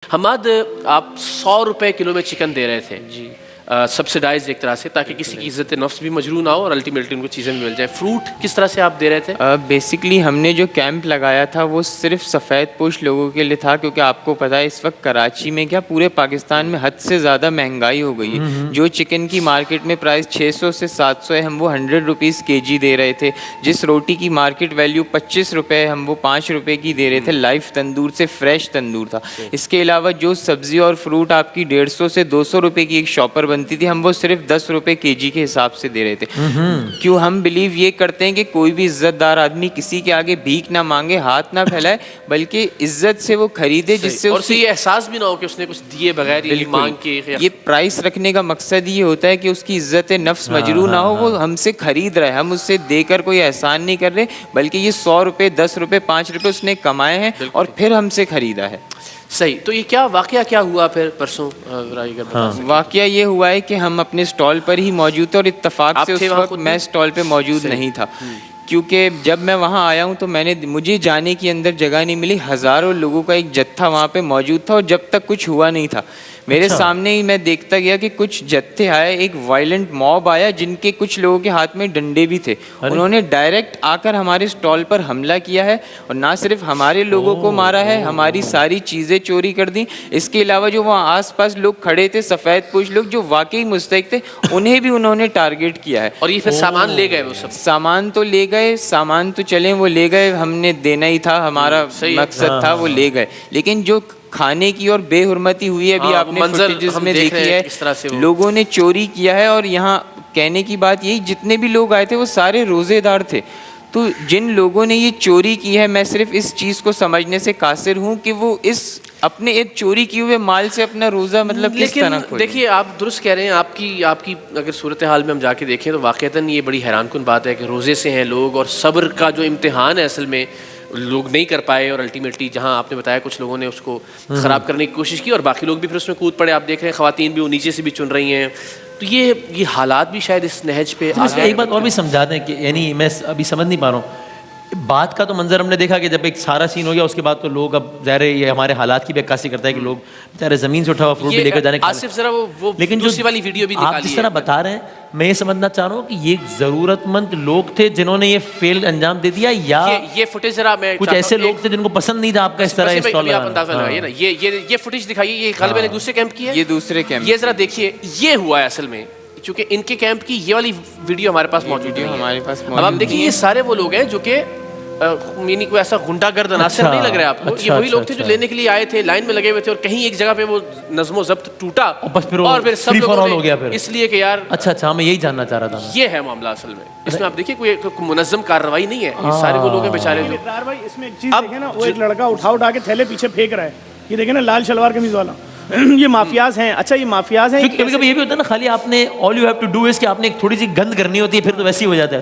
حماد آپ 100 روپے کلو میں چکن دے رہے تھے جی سبسیڈائز ایک طرح سے، تاکہ کسی کی عزت نفس بھی مجروح نہ ہو اور الٹیمیٹلی ان کو چیزیں بھی مل جائیں. فروٹ کس طرح سے آپ دے رہے تھے؟ بیسکلی ہم نے جو کیمپ لگایا تھا وہ صرف سفید پوش لوگوں کے لیے تھا، کیونکہ آپ کو پتہ ہے اس وقت کراچی میں کیا پورے پاکستان میں حد سے زیادہ مہنگائی ہو گئی ہے. جو چکن کی مارکیٹ میں پرائس 600 سے 700 ہے، ہم وہ 100 روپیز کے جی دے رہے تھے. جس روٹی کی مارکیٹ ویلیو 25 روپے، ہم وہ 5 روپے کی دے رہے تھے. لائف تندور سے فریش تندور تھا. اس کے علاوہ جو سبزی اور فروٹ آپ کی 150 سے 200 روپے کی ایک شاپر بنتی تھی، ہم وہ صرف 10 روپے کے جی کے حساب سے دے رہے تھے. کیوں ہم بلیو یہ کرتے ہیں کہ کوئی بھی عزت دار آدمی کسی کے آگے بھیک نہ مانگے، ہاتھ نہ پھیلائے، بلکہ عزت سے وہ خریدے، جس سے اور یہ احساس بھی نہ ہو کہ اس نے کچھ دیے بغیر یہ مانگ کے. یہ پرائس رکھنے کا مقصد یہ ہوتا ہے کہ اس کی عزت نفس مجروح نہ ہو. وہ ہم سے خرید رہا ہے، ہم اس سے دے کر کوئی احسان نہیں کر رہے، بلکہ یہ 100 روپے 10 روپے 5 روپے اس نے کمائے ہیں اور پھر ہم سے خریدا ہے. صحیح. تو یہ کیا واقعہ کیا ہوا پھر پرسوں؟ واقعہ یہ ہوا ہے کہ ہم اپنے سٹال پر ہی موجود تھے، اور اتفاق سے اس وقت میں سٹال پہ موجود نہیں تھا، کیونکہ جب میں وہاں آیا ہوں تو مجھے جانے کی اندر جگہ نہیں ملی. ہزاروں لوگوں کا ایک جتھا وہاں پہ موجود تھا، اور جب تک کچھ ہوا نہیں تھا میرے سامنے ہی میں دیکھتا گیا کہ کچھ جتھے آئے، ایک وائلنٹ موب آیا جن کے کچھ لوگوں کے ہاتھ میں ڈنڈے بھی تھے. انہوں نے ڈائریکٹ آ کر ہمارے سٹال پر حملہ کیا ہے، اور نہ صرف ہمارے لوگوں کو مارا ہے، ہماری ساری چیزیں چوری کر دیں. اس کے علاوہ جو وہاں آس پاس لوگ کھڑے تھے، سفید پوش لوگ جو واقعی مستحق تھے، انہیں بھی انہوں نے ٹارگیٹ کیا ہے. اور یہ پھر سامان لے گئے؟ وہ سب سامان تو لے گئے، سامان تو چلیں وہ لے گئے، ہم نے دینا ہی تھا، ہمارا مقصد تھا، وہ لے گئے. لیکن جو کھانے کی اور بے حرمتی ہوئی ہے، ابھی آپ نے فوٹیجز میں دیکھی ہے، لوگوں نے چوری کیا ہے. اور یہاں کہنے کی بات یہی، جتنے بھی لوگ آئے تھے وہ سارے روزے دار تھے. تو جن لوگوں نے یہ چوری کی ہے، میں صرف اس چیز کو سمجھنے سے قاصر ہوں کہ وہ اس اپنے ایک چوری کیے ہوئے مال سے اپنا روزہ مطلب کس طرح کھولیں. دیکھیے آپ درست کہہ رہے ہیں. آپ کی اگر صورتحال میں ہم جا کے دیکھیں تو واقعتاً یہ بڑی حیران کن بات ہے کہ روزے سے ہیں لوگ، اور صبر کا جو امتحان ہے اصل میں لوگ نہیں کر پائے، اور الٹیمیٹلی جہاں آپ نے بتایا کچھ لوگوں نے اس کو خراب کرنے کی کوشش کی، اور باقی لوگ بھی پھر اس میں کود پڑے. آپ دیکھ رہے ہیں خواتین بھی وہ نیچے سے بھی چن رہی ہیں. تو یہ حالات بھی شاید اس نہج پہ ایک بات اور بھی سمجھا دیں کہ یعنی میں ابھی سمجھ نہیں پا رہا ہوں. بات کا تو منظر ہم نے دیکھا کہ جب ایک سارا سین ہو گیا، اس کے بعد تو لوگ اب ظاہر ہے یہ ہمارے حالات کی بھی عکاسی کرتا ہے کہ لوگ بیچارے زمین سے اٹھا ہوا فروٹ بھی لے کر جانے. آصف ذرا وہ لیکن دوسری والی ویڈیو بھی آپ جس طرح بتا رہے ہیں، میں یہ سمجھنا چاہ رہا ہوں کہ یہ ضرورت مند لوگ تھے جنہوں نے یہ فیل انجام دے دیا، یا یہ فوٹیج ذرا میں کچھ ایسے لوگ تھے جن کو پسند نہیں تھا آپ کا اس طرح اسٹال لگانا. یہ فوٹیج دکھائیے. یہ غالباً ایک دوسرے کیمپ کی ہے. یہ دوسرے کیمپ. یہ ذرا دیکھیے یہ ہوا ہے اصل میں، چونکہ ان کے کیمپ کی یہ والی ویڈیو ہمارے پاس موجود ہے. ہمارے پاس اب آپ دیکھیے یہ سارے وہ لوگ ہیں جو کہ یعنی کوئی ایسا غنڈہ گرد عناصر نہیں لگ رہا ہے آپ کو. یہ وہی لوگ تھے جو لینے کے لیے آئے تھے، لائن میں لگے ہوئے تھے، اور کہیں ایک جگہ پہ وہ نظم و ضبط ٹوٹا اور پھر سب لوگوں نے اس لیے کہ یار اچھا میں یہی جاننا چاہ رہا تھا. یہ ہے معاملہ اصل میں. اس میں آپ دیکھیے کوئی منظم کارروائی نہیں ہے. یہ سارے وہ لوگ ہیں بیچارے جو اس میں ایک چیز دیکھیں نا، وہ ایک لڑکا اٹھا کے تھیلے پیچھے پھینک رہا ہے. یہ دیکھیں نا لال شلوار قمیض والا، یہ مافیاز ہیں. اچھا یہ مافیاز ہیں. کبھی کبھی یہ بھی ہوتا ہے نا، خالی آپ نے all you have to do is کہ آپ نے ایک تھوڑی سی گند کرنی ہوتی ہے، پھر تو ویسے ہی ہو جاتا ہے.